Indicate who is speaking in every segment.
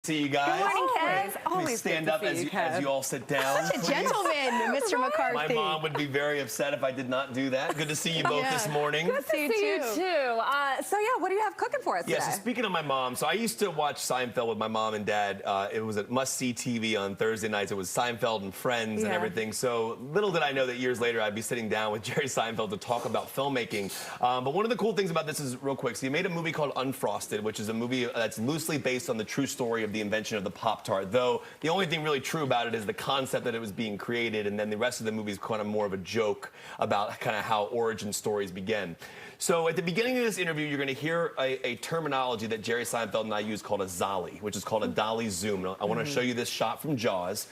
Speaker 1: See you guys.
Speaker 2: Good morning, Kev.
Speaker 1: Please
Speaker 2: Always
Speaker 1: stand
Speaker 2: good
Speaker 1: up
Speaker 2: to see
Speaker 1: as you all sit down.
Speaker 2: Such a gentleman, Mr. McCarthy.
Speaker 1: My mom would be very upset if I did not do that. Good to see you both this morning.
Speaker 2: Good to see you too.
Speaker 3: So yeah, what do you have cooking for us today?
Speaker 1: So speaking of my mom, so I used to watch Seinfeld with my mom and dad. It was a must-see TV on Thursday nights. It was Seinfeld and Friends and everything. So little did I know that years later I'd be sitting down with Jerry Seinfeld to talk about filmmaking. But one of the cool things about this is, real quick, so he made a movie called Unfrosted, which is a movie that's loosely based on the true story of the invention of the Pop Tart, though the only thing really true about it is the concept that it was being created, and then the rest of the movie is kind of more of a joke about kind of how origin stories begin. So at the beginning of this interview, you're going to hear a terminology that Jerry Seinfeld and I use called a zolly, which is called a dolly zoom. I want to show you this shot from Jaws.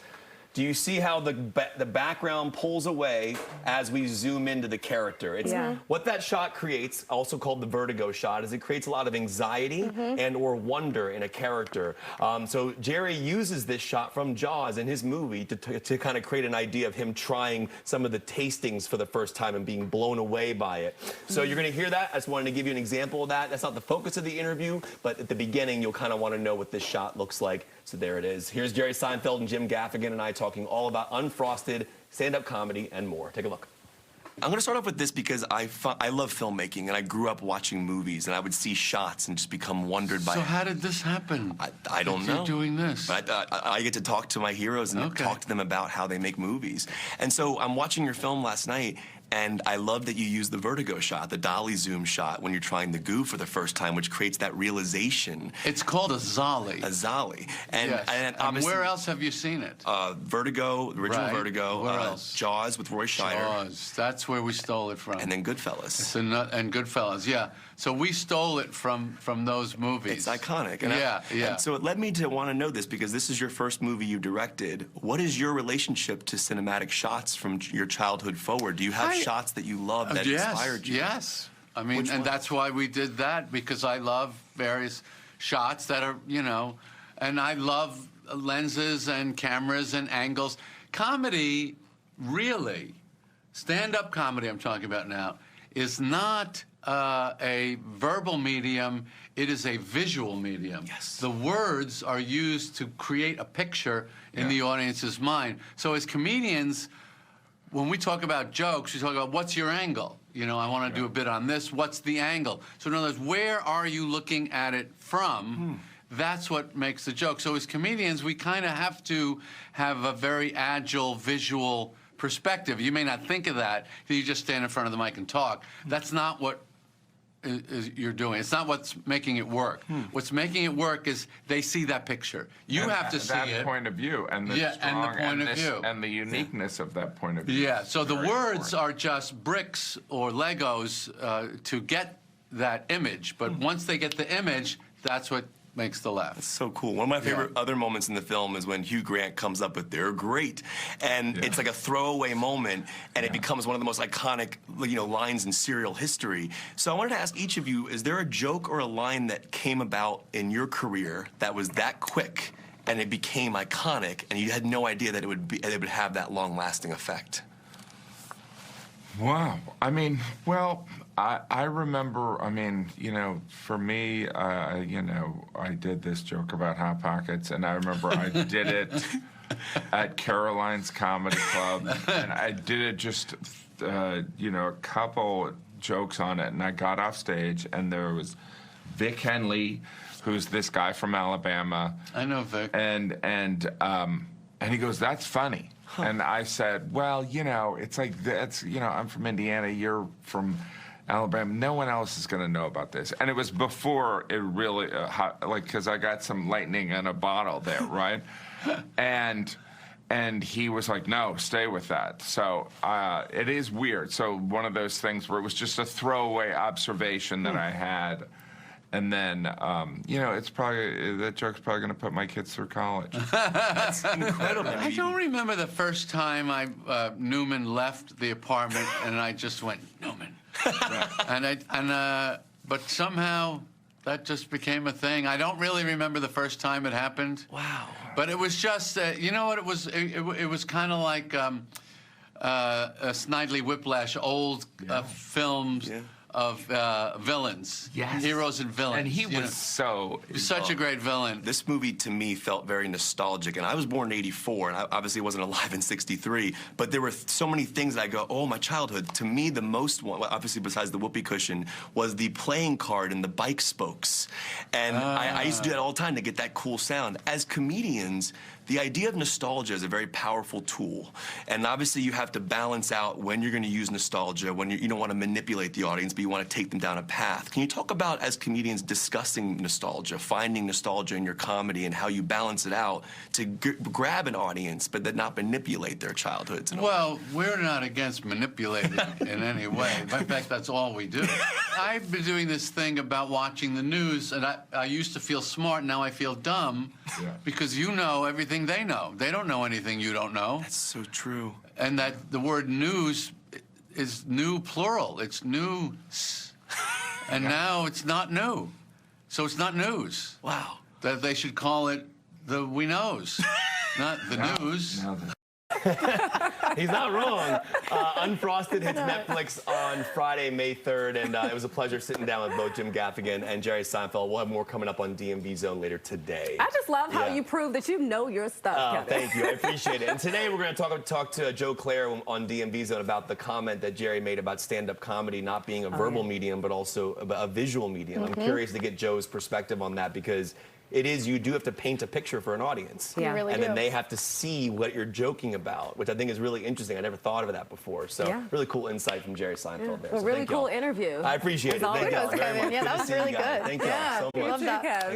Speaker 1: Do you see how the background pulls away as we zoom into the character? It's what that shot creates, also called the vertigo shot, is it creates a lot of anxiety and or wonder in a character. So Jerry uses this shot from Jaws in his movie to kind of create an idea of him trying some of the tastings for the first time and being blown away by it. So you're going to hear that. I just wanted to give you an example of that. That's not the focus of the interview, but at the beginning, you'll kind of want to know what this shot looks like. So there it is. Here's Jerry Seinfeld and Jim Gaffigan and I talking all about Unfrosted, stand-up comedy, and more. Take a look. I'm going to start off with this because I love filmmaking, and I grew up watching movies, and I would see shots and just become wondered by.
Speaker 4: So how did this happen?
Speaker 1: I don't know.
Speaker 4: You're doing this.
Speaker 1: But I get to talk to my heroes and talk to them about how they make movies. And so I'm watching your film last night, and I love that you use the vertigo shot, the dolly zoom shot, when you're trying the goo for the first time, which creates that realization.
Speaker 4: It's called a zolly.
Speaker 1: A zolly. And,
Speaker 4: yes.
Speaker 1: and obviously,
Speaker 4: where else have you seen it?
Speaker 1: Vertigo, original Vertigo.
Speaker 4: Where else?
Speaker 1: Jaws with Roy Scheider.
Speaker 4: Jaws. That's where we stole it from.
Speaker 1: And then Goodfellas.
Speaker 4: And Goodfellas, yeah. So we stole it from those movies.
Speaker 1: It's iconic. And And so it led me to want to know this because this is your first movie you directed. What is your relationship to cinematic shots from your childhood forward? Do you have shots that you love that inspired you?
Speaker 4: Yes. I mean, and that's why we did that, because I love various shots that are, you know, and I love lenses and cameras and angles. Comedy, really, stand-up comedy I'm talking about now, is not a verbal medium, it is a visual medium.
Speaker 1: Yes.
Speaker 4: The words are used to create a picture in the audience's mind. So as comedians, when we talk about jokes, we talk about what's your angle? You know, I want to do a bit on this. What's the angle? So in other words, where are you looking at it from? That's what makes the joke. So as comedians, we kind of have to have a very agile visual perspective. You may not think of that. You just stand in front of the mic and talk. That's not what you're doing. It's not what's making it work. What's making it work is they see that picture. You have to see it.
Speaker 5: That point of view and the strong and the uniqueness of that point of view.
Speaker 4: Yeah. So the words are just bricks or Legos to get that image. But once they get the image, that's what makes the laugh.
Speaker 1: That's so cool. One of my favorite other moments in the film is when Hugh Grant comes up with "They're great," and it's like a throwaway moment, and it becomes one of the most iconic, you know, lines in serial history. So I wanted to ask each of you: is there a joke or a line that came about in your career that was that quick and it became iconic, and you had no idea that it would have that long-lasting effect?
Speaker 5: Wow. I mean, well, I remember, I mean, you know, for me, you know, I did this joke about Hot Pockets, and I remember I did it at Caroline's Comedy Club, and I did it just, you know, a couple jokes on it, and I got off stage, and there was Vic Henley, who's this guy from Alabama.
Speaker 4: I know Vic.
Speaker 5: And he goes, "That's funny." And I said, "Well, you know, it's like that's, you know, I'm from Indiana, you're from Alabama. No one else is going to know about this." And it was before it really, like, because I got some lightning in a bottle there, right? And he was like, "No, stay with that." So it is weird. So one of those things where it was just a throwaway observation that I had. And then, you know, it's probably, that joke's probably going to put my kids through college.
Speaker 1: That's incredible.
Speaker 4: I don't remember the first time Newman left the apartment, and I just went, "Newman." But somehow that just became a thing. I don't really remember the first time it happened.
Speaker 1: Wow.
Speaker 4: But it was just, you know what, it was kind of like Snidely Whiplash, old films. of villains,
Speaker 5: Yes.
Speaker 4: heroes and villains.
Speaker 5: And he
Speaker 4: you know.
Speaker 5: was so
Speaker 4: He was such a great villain.
Speaker 1: This movie, to me, felt very nostalgic. And I was born in '84, and I obviously wasn't alive in '63. But there were so many things that I go, oh, my childhood. To me, the most one, well, obviously besides the whoopee cushion, was the playing card and the bike spokes. And I used to do that all the time to get that cool sound. As comedians, the idea of nostalgia is a very powerful tool. And obviously, you have to balance out when you're going to use nostalgia, when you don't want to manipulate the audience, but you want to take them down a path. Can you talk about, as comedians, discussing nostalgia, finding nostalgia in your comedy, and how you balance it out to grab an audience, but then not manipulate their childhoods?
Speaker 4: Well, we're not against manipulating in any way. In fact, that's all we do. I've been doing this thing about watching the news, and I used to feel smart, now I feel dumb, because you know everything they know. They don't know anything you don't know.
Speaker 1: That's so true.
Speaker 4: And that the word news is new plural. It's news. And now it's not new. So it's not news.
Speaker 1: Wow.
Speaker 4: That they should call it the we knows, not the news.
Speaker 1: He's not wrong. Unfrosted hits Netflix on Friday, May 3rd, and it was a pleasure sitting down with both Jim Gaffigan and Jerry Seinfeld. We'll have more coming up on DMV Zone later today.
Speaker 3: I just love how you prove that you know your stuff, Kevin.
Speaker 1: Thank you. I appreciate it. And today we're going to talk to Joe Claire on DMV Zone about the comment that Jerry made about stand-up comedy not being a verbal medium, but also a visual medium. I'm curious to get Joe's perspective on that, because it is, you do have to paint a picture for an audience.
Speaker 2: You really
Speaker 1: and
Speaker 2: do.
Speaker 1: then they have to see what you're joking about, which I think is really interesting. I never thought of that before. So really cool insight from Jerry Seinfeld there.
Speaker 3: A
Speaker 1: So
Speaker 3: really
Speaker 1: thank
Speaker 3: cool
Speaker 1: y'all.
Speaker 3: interview.
Speaker 1: I appreciate it. Thank
Speaker 3: always.
Speaker 1: y'all very much.
Speaker 2: Yeah, that
Speaker 1: Good to
Speaker 2: was
Speaker 1: see you
Speaker 2: really
Speaker 1: guys.
Speaker 2: good.
Speaker 1: Thank y'all so much.
Speaker 2: Love that.